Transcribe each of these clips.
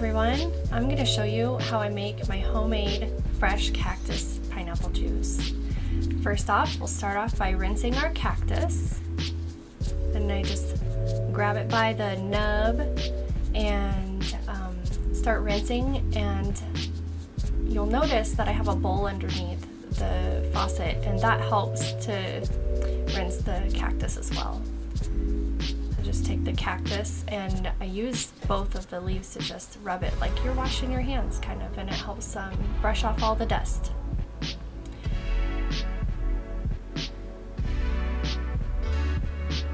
everyone, I'm going to show you how I make my homemade fresh cactus pineapple juice. First off, we'll start off by rinsing our cactus. And I just grab it by the nub and start rinsing, and you'll notice that I have a bowl underneath the faucet, and that helps to rinse the cactus as well. Just take the cactus and I use both of the leaves to just rub it like you're washing your hands kind of, and it helps brush off all the dust.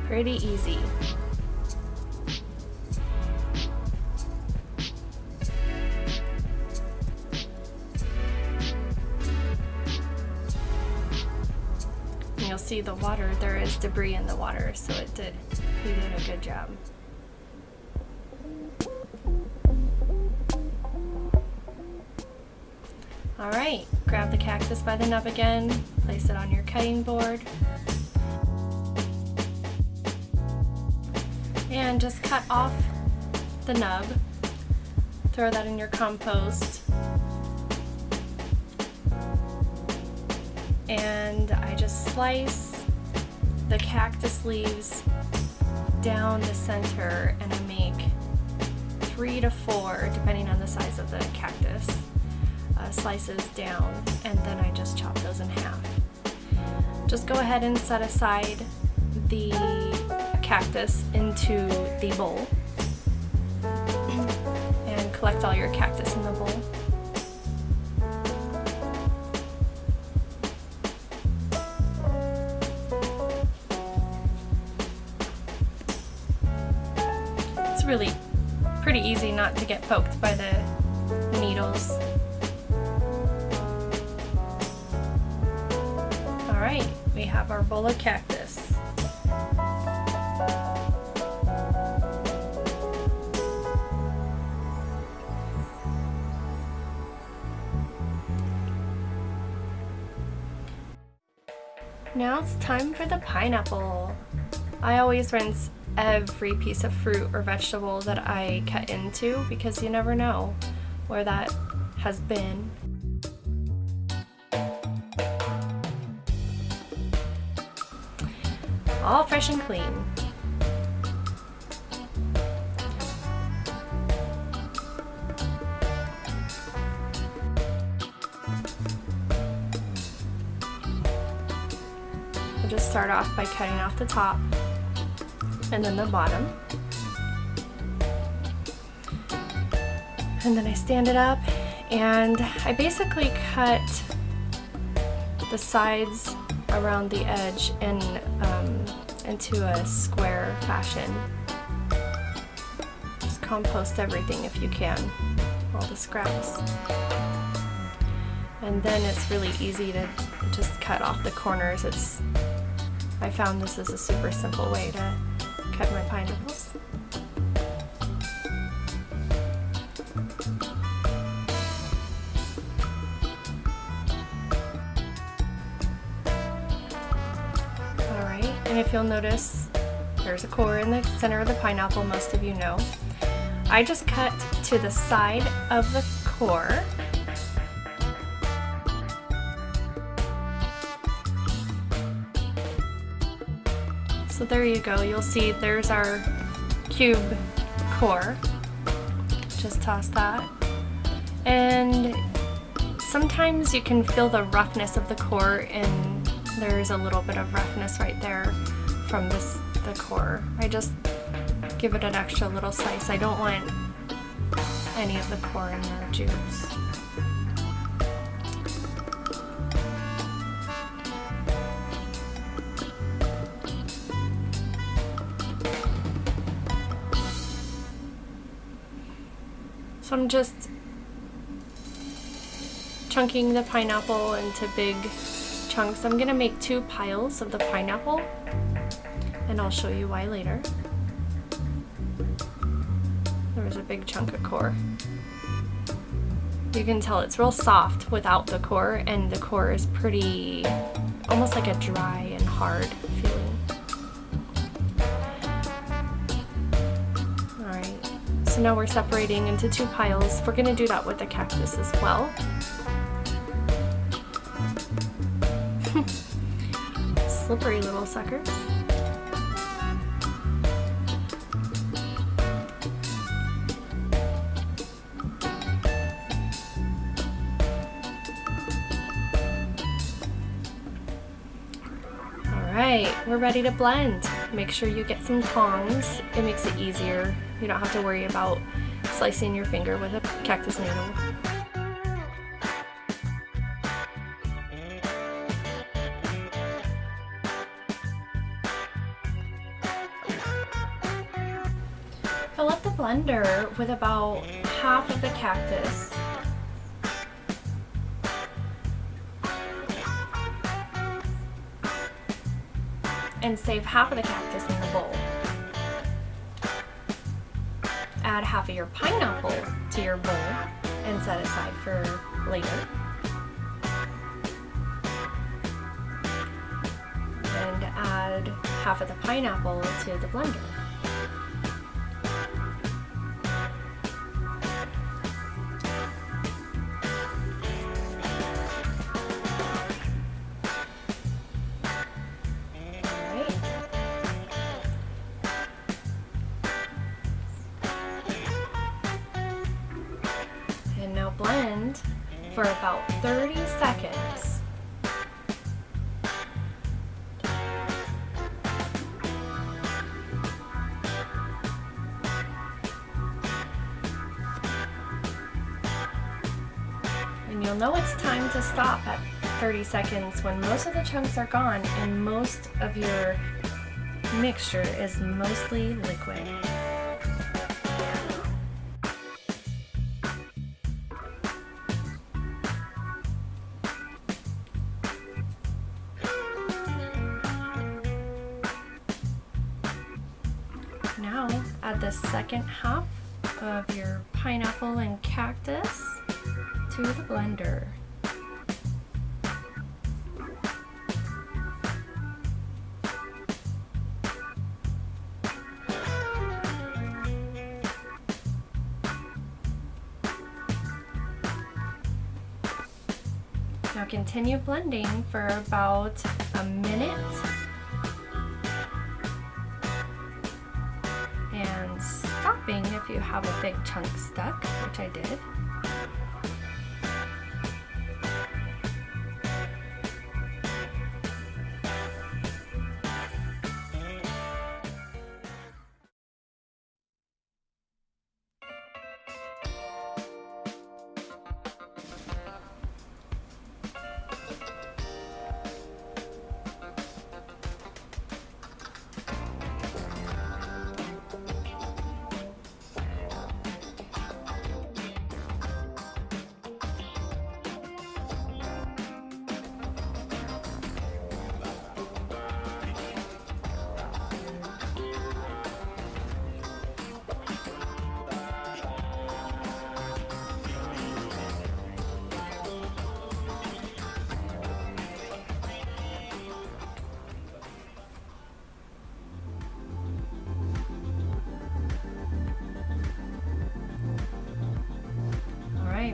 Pretty easy. And you'll see the water, there is debris in the water, so you did a good job. Alright, grab the cactus by the nub again, place it on your cutting board, and just cut off the nub. Throw that in your compost. And I just slice the cactus leaves down the center, and I make 3 to 4, depending on the size of the cactus, slices down, and then I just chop those in half. Just go ahead and set aside the cactus into the bowl and collect all your cactus in the bowl. It's really pretty easy not to get poked by the needles. Alright, we have our bowl of cactus. Now it's time for the pineapple. I always rinse every piece of fruit or vegetable that I cut into, because you never know where that has been. All fresh and clean. We'll just start off by cutting off the top and then the bottom. And then I stand it up, and I basically cut the sides around the edge into a square fashion. Just compost everything if you can, all the scraps. And then it's really easy to just cut off the corners. I found this is a super simple way to cut my pineapples. Alright, and if you'll notice, there's a core in the center of the pineapple, most of you know. I just cut to the side of the core. So there you go, you'll see there's our cube core. Just toss that. And sometimes you can feel the roughness of the core, and there's a little bit of roughness right there from the core. I just give it an extra little slice. I don't want any of the core in the juice. So I'm just chunking the pineapple into big chunks. I'm gonna make 2 piles of the pineapple, and I'll show you why later. There was a big chunk of core. You can tell it's real soft without the core, and the core is pretty, almost like a dry and hard feeling. Alright, So now we're separating into 2 piles. We're gonna do that with the cactus as well. Slippery little suckers. Alright, we're ready to blend. Make sure you get some tongs. It makes it easier. You don't have to worry about slicing your finger with a cactus needle. Fill up the blender with about half of the cactus. And save half of the cactus in the bowl. Add half of your pineapple to your bowl and set aside for later. And add half of the pineapple to the blender. Blend for about 30 seconds. And you'll know it's time to stop at 30 seconds when most of the chunks are gone and most of your mixture is mostly liquid. Now add the second half of your pineapple and cactus to the blender. Now continue blending for about a minute. And stopping if you have a big chunk stuck, which I did.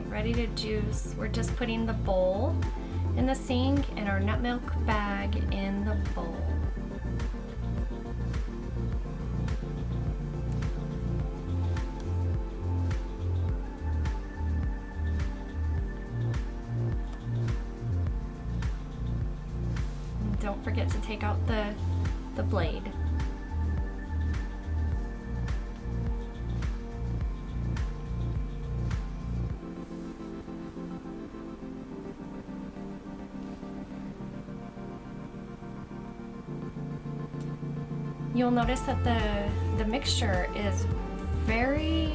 Ready to juice. We're just putting the bowl in the sink and our nut milk bag in the bowl. And don't forget to take out the blade. You'll notice that the mixture is very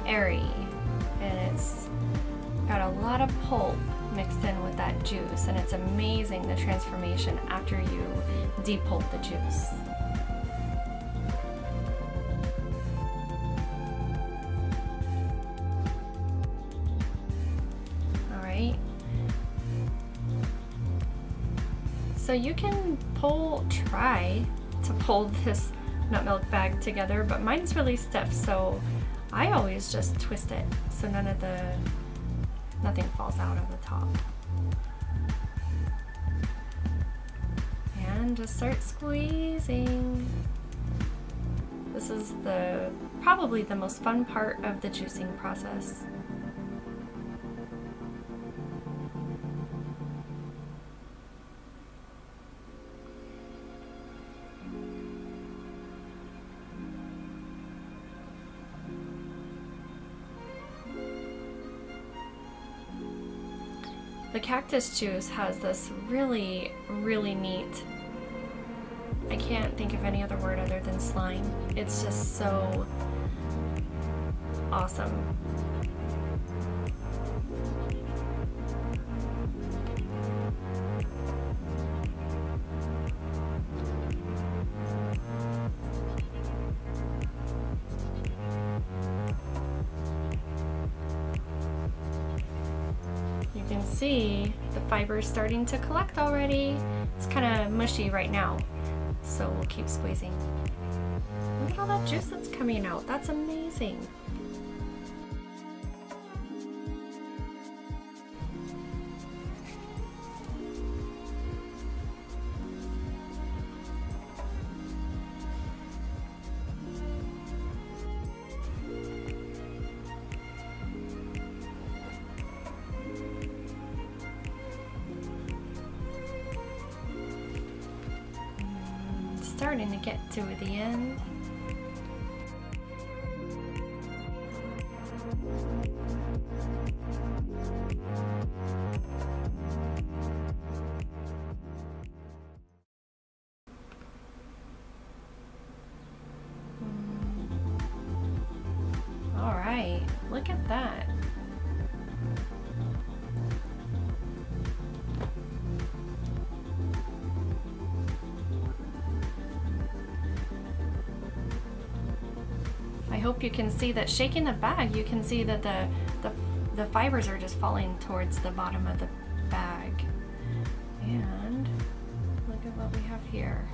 airy and it's got a lot of pulp mixed in with that juice, and it's amazing the transformation after you depulp the juice. Alright. So you can try to pull this nut milk bag together, but mine's really stiff, so I always just twist it so nothing falls out of the top. And just start squeezing. This is probably the most fun part of the juicing process. The cactus juice has this really, really neat, I can't think of any other word other than slime. It's just so awesome. You can see the fibers starting to collect already. It's kind of mushy right now, so we'll keep squeezing. Look at all that juice that's coming out. That's amazing. Starting to get to the end. All right, look at that. I hope you can see that shaking the bag, you can see that the fibers are just falling towards the bottom of the bag. And look at what we have here.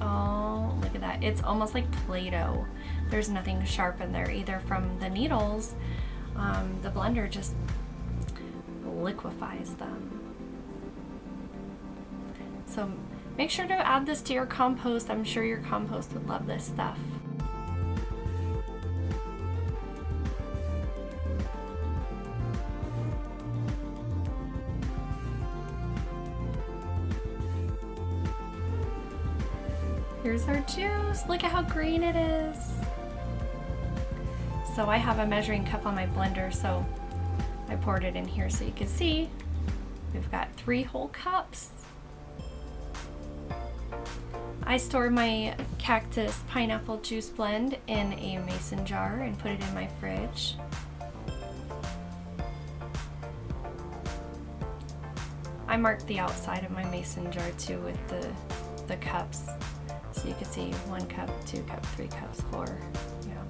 Oh, look at that. It's almost like Play-Doh. There's nothing sharp in there either from the needles. The blender just liquefies them. So make sure to add this to your compost. I'm sure your compost would love this stuff. Here's our juice. Look at how green it is. So I have a measuring cup on my blender, so I poured it in here so you can see. We've got 3 whole cups. I store my cactus pineapple juice blend in a mason jar and put it in my fridge. I marked the outside of my mason jar too with the cups. So you can see 1 cup, 2 cup, 3 cups, 4, yeah.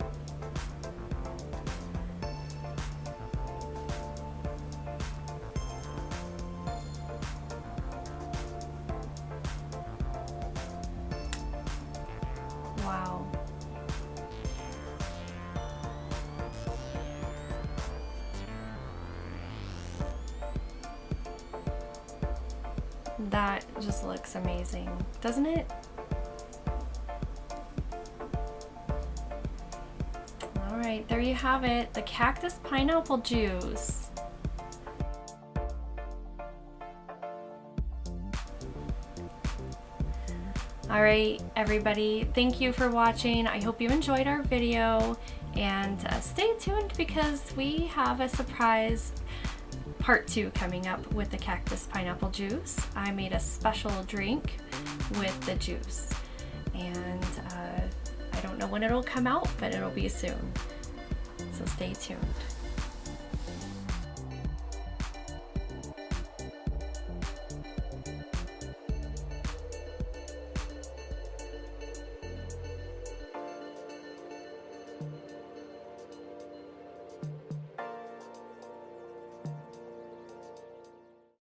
Wow. That just looks amazing, doesn't it? Alright, there you have it, the cactus pineapple juice. Alright, everybody, thank you for watching. I hope you enjoyed our video, and stay tuned because we have a surprise part 2 coming up with the cactus pineapple juice. I made a special drink with the juice, and I don't know when it'll come out, but it'll be soon. So stay tuned.